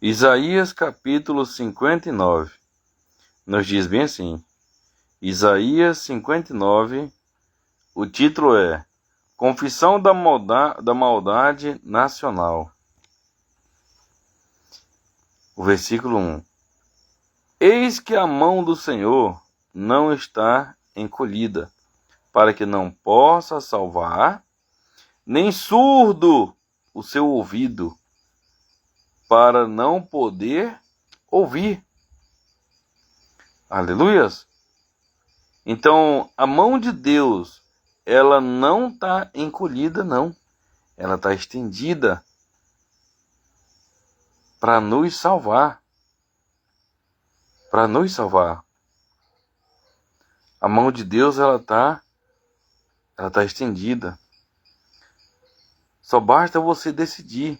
Isaías capítulo 59 nos diz bem assim. Isaías 59, o título é Confissão da maldade nacional. O versículo 1. Eis que a mão do Senhor não está encolhida, para que não possa salvar, nem surdo o seu ouvido, para não poder ouvir. Aleluias! Então, a mão de Deus, ela não está encolhida, não. Ela está estendida para nos salvar. Para nos salvar. A mão de Deus, ela tá estendida. Só basta você decidir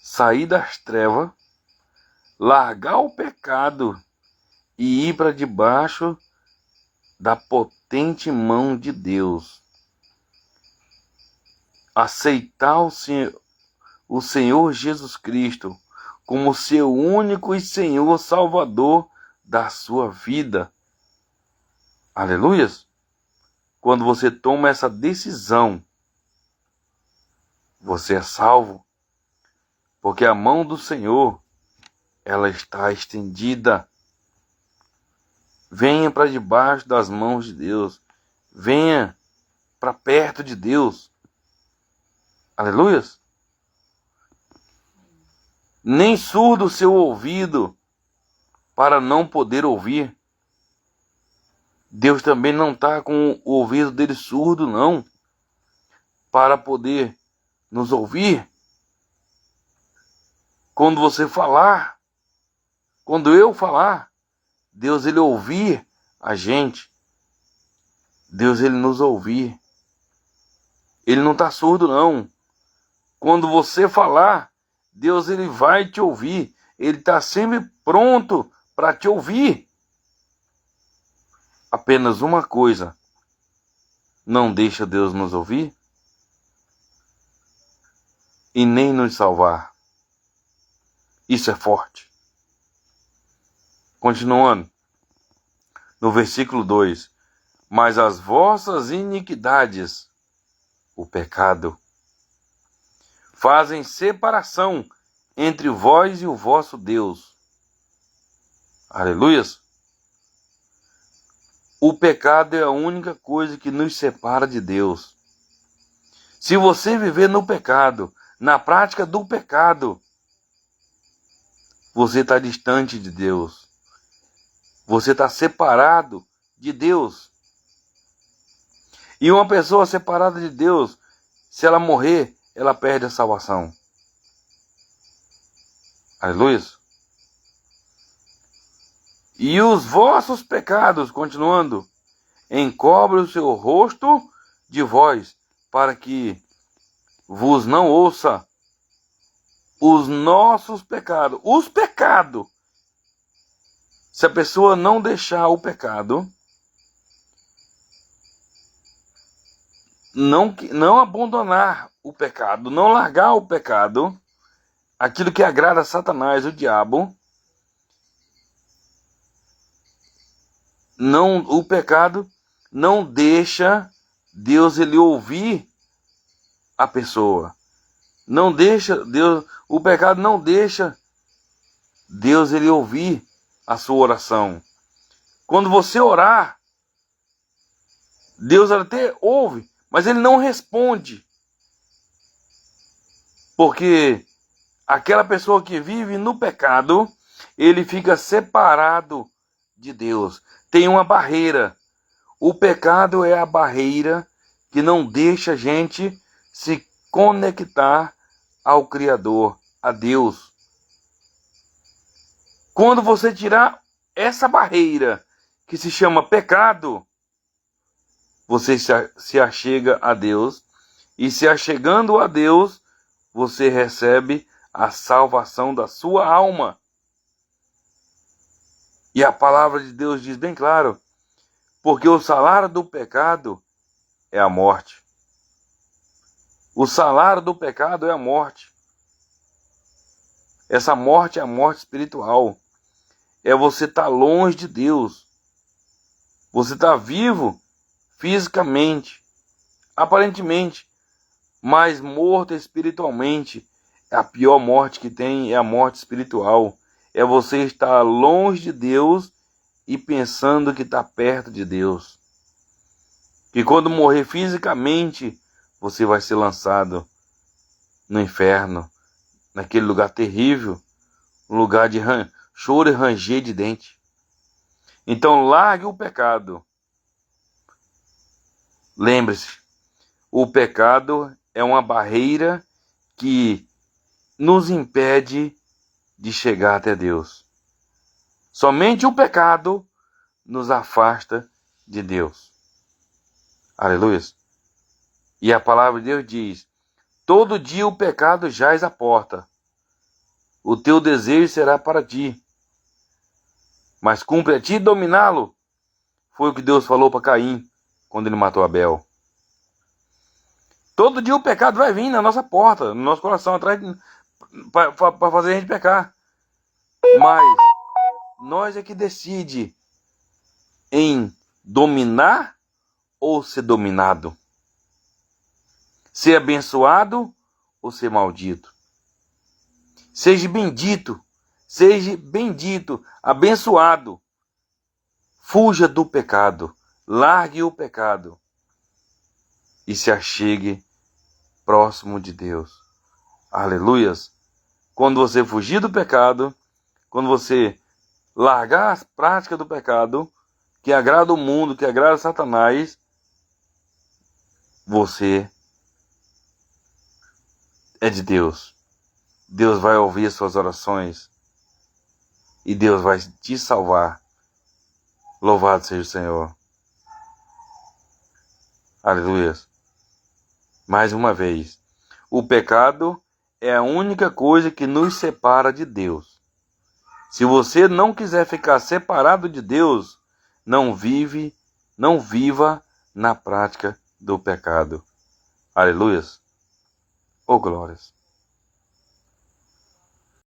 sair das trevas, largar o pecado e ir para debaixo da potente mão de Deus. Aceitar o Senhor Jesus Cristo como seu único e Senhor Salvador da sua vida. Aleluias! Quando você toma essa decisão, você é salvo, porque a mão do Senhor, ela está estendida. Venha para debaixo das mãos de Deus. Venha para perto de Deus. Aleluias! Nem surdo o seu ouvido para não poder ouvir. Deus também não está com o ouvido dele surdo, não, para poder nos ouvir. Quando você falar, quando eu falar, Deus ele ouvir a gente. Deus ele nos ouvir. Ele não está surdo, não. Quando você falar, Deus ele vai te ouvir. Ele está sempre pronto para te ouvir. Apenas uma coisa não deixa Deus nos ouvir e nem nos salvar. Isso é forte. Continuando, no versículo 2. Mas as vossas iniquidades, o pecado, fazem separação entre vós e o vosso Deus. Aleluias! O pecado é a única coisa que nos separa de Deus. Se você viver no pecado, na prática do pecado, você está distante de Deus. Você está separado de Deus. E uma pessoa separada de Deus, se ela morrer, ela perde a salvação. Aleluia. E os vossos pecados, continuando, encobre o seu rosto de vós, para que vos não ouça os nossos pecados. Os pecados. Se a pessoa não deixar o pecado, não abandonar o pecado, não largar o pecado, aquilo que agrada a Satanás, o diabo, o pecado não deixa Deus ele ouvir a pessoa. Não deixa Deus, o pecado não deixa Deus ele ouvir a sua oração. Quando você orar, Deus até ouve, mas ele não responde. Porque aquela pessoa que vive no pecado, ele fica separado de Deus. Tem uma barreira. O pecado é a barreira que não deixa a gente se conectar ao Criador, a Deus. Quando você tirar essa barreira que se chama pecado, você se achega a Deus, e se achegando a Deus, você recebe a salvação da sua alma. E a palavra de Deus diz bem claro, porque o salário do pecado é a morte. O salário do pecado é a morte. Essa morte é a morte espiritual. É você estar longe de Deus. Você está vivo fisicamente, aparentemente, mas morto espiritualmente. A pior morte que tem é a morte espiritual. É você estar longe de Deus e pensando que está perto de Deus. Que quando morrer fisicamente, você vai ser lançado no inferno, naquele lugar terrível, um lugar de choro e ranger de dente. Então largue o pecado. Lembre-se, o pecado é uma barreira que nos impede de chegar até Deus. Somente o pecado nos afasta de Deus. Aleluia. E a palavra de Deus diz: todo dia o pecado jaz à porta. O teu desejo será para ti, mas cumpre a ti dominá-lo. Foi o que Deus falou para Caim quando ele matou Abel. Todo dia o pecado vai vir na nossa porta, no nosso coração, atrás para fazer a gente pecar. Mas nós é que decide em dominar ou ser dominado. Ser abençoado ou ser maldito. Seja bendito, abençoado. Fuja do pecado, largue o pecado e se achegue próximo de Deus. Aleluias! Quando você fugir do pecado, quando você largar as práticas do pecado, que agrada o mundo, que agrada Satanás, você é de Deus. Deus vai ouvir as suas orações e Deus vai te salvar. Louvado seja o Senhor. Aleluia. Mais uma vez, o pecado é a única coisa que nos separa de Deus. Se você não quiser ficar separado de Deus, não viva na prática do pecado. Aleluia. Oh, glórias.